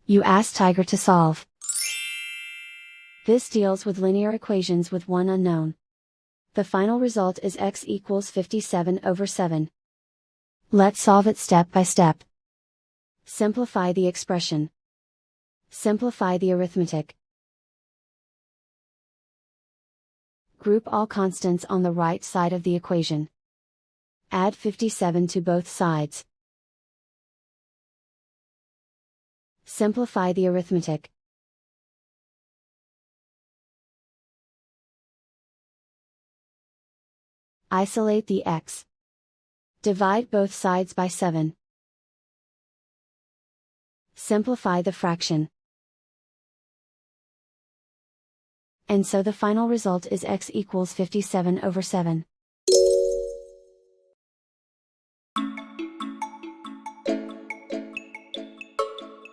You ask Tiger to solve. This deals with linear equations with one unknown. The final result is x equals 57/7. Let's solve it step by step. Simplify the expression. Simplify the arithmetic. Group all constants on the right side of the equation. Add 57 to both sides. Simplify the arithmetic. Isolate the x. Divide both sides by 7. Simplify the fraction. And so the final result is x equals 57/7.